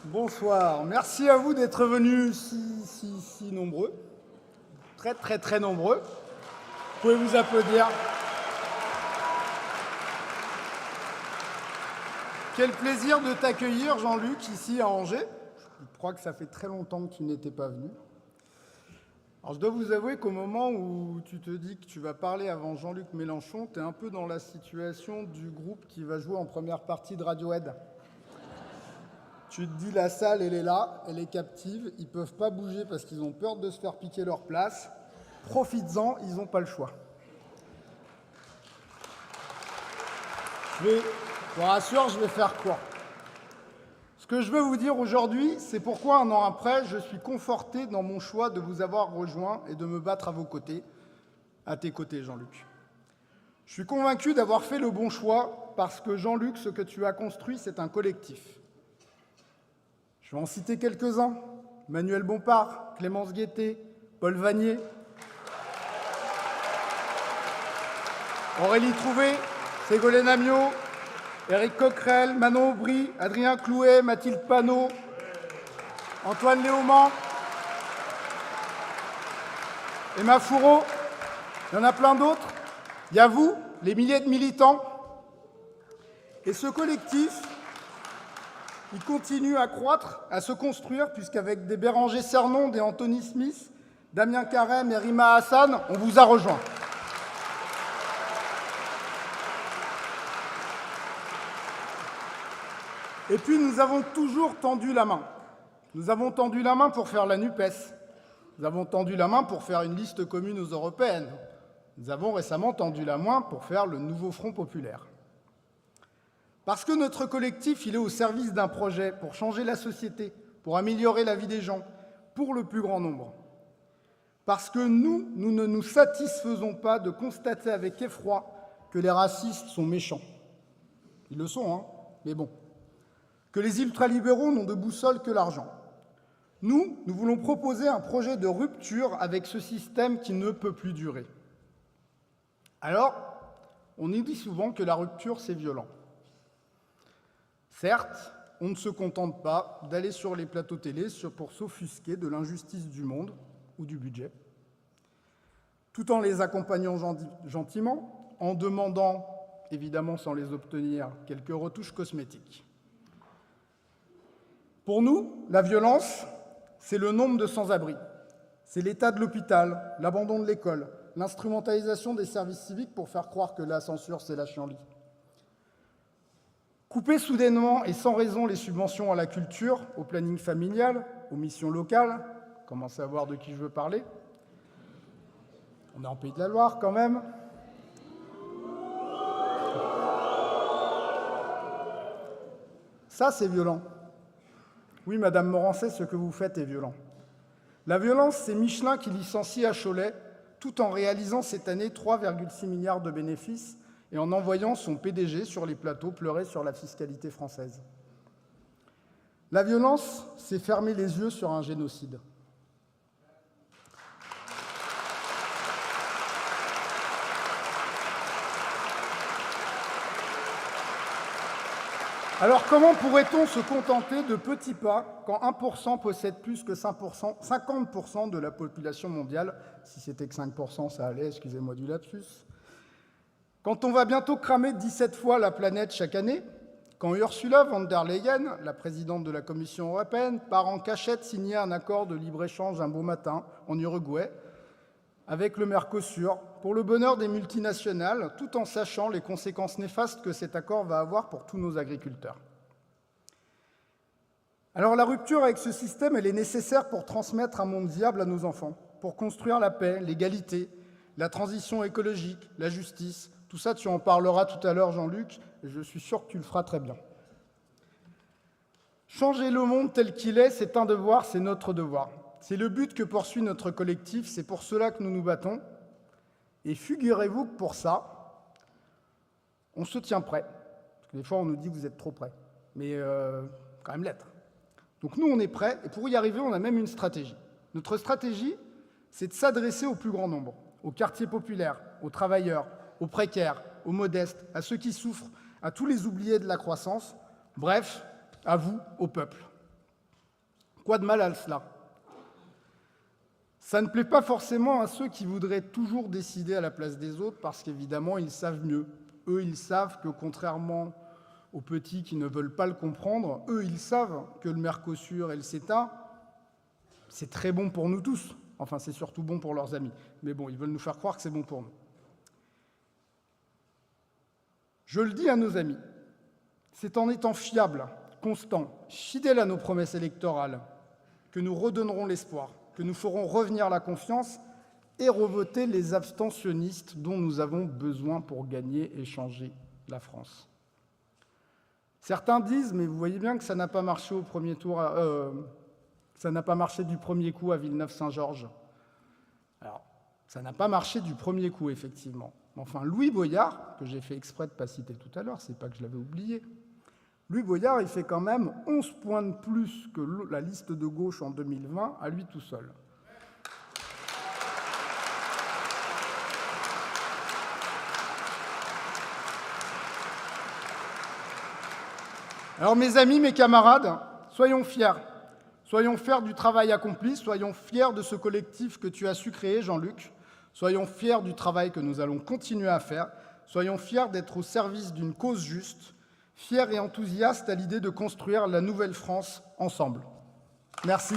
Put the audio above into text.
Bonsoir. Merci à vous d'être venus si nombreux. Très nombreux. Vous pouvez vous applaudir. Quel plaisir de t'accueillir, Jean-Luc, ici à Angers. Je crois que ça fait très longtemps que tu n'étais pas venu. Alors, je dois vous avouer qu'au moment où tu te dis que tu vas parler avant Jean-Luc Mélenchon, tu es un peu dans la situation du groupe qui va jouer en première partie de Radiohead. Tu te dis, la salle, elle est là, elle est captive, ils ne peuvent pas bouger parce qu'ils ont peur de se faire piquer leur place. Profites-en, ils n'ont pas le choix. Je vous rassure, je vais faire court. Ce que je veux vous dire aujourd'hui, c'est pourquoi, un an après, je suis conforté dans mon choix de vous avoir rejoint et de me battre à vos côtés, à tes côtés, Jean-Luc. Je suis convaincu d'avoir fait le bon choix parce que, Jean-Luc, ce que tu as construit, c'est un collectif. Je vais en citer quelques-uns. Manuel Bompard, Clémence Guettet, Paul Vanier, Aurélie Trouvé, Ségolène Amiot, Éric Coquerel, Manon Aubry, Adrien Clouet, Mathilde Panot, Antoine Léaumont, Emma Fourreau, il y en a plein d'autres. Il y a vous, les milliers de militants. Et ce collectif, il continue à croître, à se construire, puisqu'avec des Béranger Cernon, des Anthony Smith, Damien Carême et Rima Hassan, on vous a rejoint. Et puis, nous avons toujours tendu la main. Nous avons tendu la main pour faire la NUPES. Nous avons tendu la main pour faire une liste commune aux européennes. Nous avons récemment tendu la main pour faire le nouveau Front populaire. Parce que notre collectif, il est au service d'un projet pour changer la société, pour améliorer la vie des gens, pour le plus grand nombre. Parce que nous ne nous satisfaisons pas de constater avec effroi que les racistes sont méchants. Ils le sont, hein, mais bon. Que les ultralibéraux n'ont de boussole que l'argent. Nous voulons proposer un projet de rupture avec ce système qui ne peut plus durer. Alors, on nous dit souvent que la rupture, c'est violent. Certes, on ne se contente pas d'aller sur les plateaux télé pour s'offusquer de l'injustice du monde ou du budget, tout en les accompagnant gentiment, en demandant, évidemment sans les obtenir, quelques retouches cosmétiques. Pour nous, la violence, c'est le nombre de sans-abri, c'est l'état de l'hôpital, l'abandon de l'école, l'instrumentalisation des services civiques pour faire croire que la censure, c'est la chienlit. Couper soudainement et sans raison les subventions à la culture, au planning familial, aux missions locales, commencez à voir de qui je veux parler. On est en Pays de la Loire quand même. Ça, c'est violent. Oui, Madame Morancet, ce que vous faites est violent. La violence, c'est Michelin qui licencie à Cholet, tout en réalisant cette année 3,6 milliards de bénéfices et en envoyant son PDG sur les plateaux pleurer sur la fiscalité française. La violence, c'est fermer les yeux sur un génocide. Alors comment pourrait-on se contenter de petits pas quand 1% possède plus que 50% de la population mondiale? Si c'était que 5%, ça allait, excusez-moi du lapsus. Quand on va bientôt cramer 17 fois la planète chaque année, quand Ursula von der Leyen, la présidente de la Commission européenne, part en cachette signer un accord de libre-échange un beau matin en Uruguay avec le Mercosur, pour le bonheur des multinationales, tout en sachant les conséquences néfastes que cet accord va avoir pour tous nos agriculteurs. Alors la rupture avec ce système, elle est nécessaire pour transmettre un monde viable à nos enfants, pour construire la paix, l'égalité, la transition écologique, la justice. Tout ça, tu en parleras tout à l'heure, Jean-Luc, et je suis sûr que tu le feras très bien. Changer le monde tel qu'il est, c'est un devoir, c'est notre devoir. C'est le but que poursuit notre collectif, c'est pour cela que nous nous battons. Et figurez-vous que pour ça, on se tient prêt. Parce que des fois, on nous dit que vous êtes trop prêts. Mais quand même l'être. Donc nous, on est prêts, et pour y arriver, on a même une stratégie. Notre stratégie, c'est de s'adresser au plus grand nombre, aux quartiers populaires, aux travailleurs, aux précaires, aux modestes, à ceux qui souffrent, à tous les oubliés de la croissance, bref, à vous, au peuple. Quoi de mal à cela? Ça ne plaît pas forcément à ceux qui voudraient toujours décider à la place des autres, parce qu'évidemment, ils savent mieux. Eux, ils savent que, contrairement aux petits qui ne veulent pas le comprendre, eux, ils savent que le Mercosur et le CETA, c'est très bon pour nous tous. Enfin, c'est surtout bon pour leurs amis. Mais bon, ils veulent nous faire croire que c'est bon pour nous. Je le dis à nos amis, c'est en étant fiables, constants, fidèles à nos promesses électorales, que nous redonnerons l'espoir, que nous ferons revenir la confiance et revoter les abstentionnistes dont nous avons besoin pour gagner et changer la France. Certains disent, mais vous voyez bien que ça n'a pas marché au premier tour, ça n'a pas marché du premier coup à Villeneuve-Saint-Georges. Alors, ça n'a pas marché du premier coup, effectivement. Enfin, Louis Boyard, que j'ai fait exprès de ne pas citer tout à l'heure, c'est pas que je l'avais oublié, Louis Boyard, il fait quand même 11 points de plus que la liste de gauche en 2020, à lui tout seul. Alors, mes amis, mes camarades, soyons fiers. Soyons fiers du travail accompli, soyons fiers de ce collectif que tu as su créer, Jean-Luc. Soyons fiers du travail que nous allons continuer à faire. Soyons fiers d'être au service d'une cause juste, fiers et enthousiastes à l'idée de construire la nouvelle France ensemble. Merci.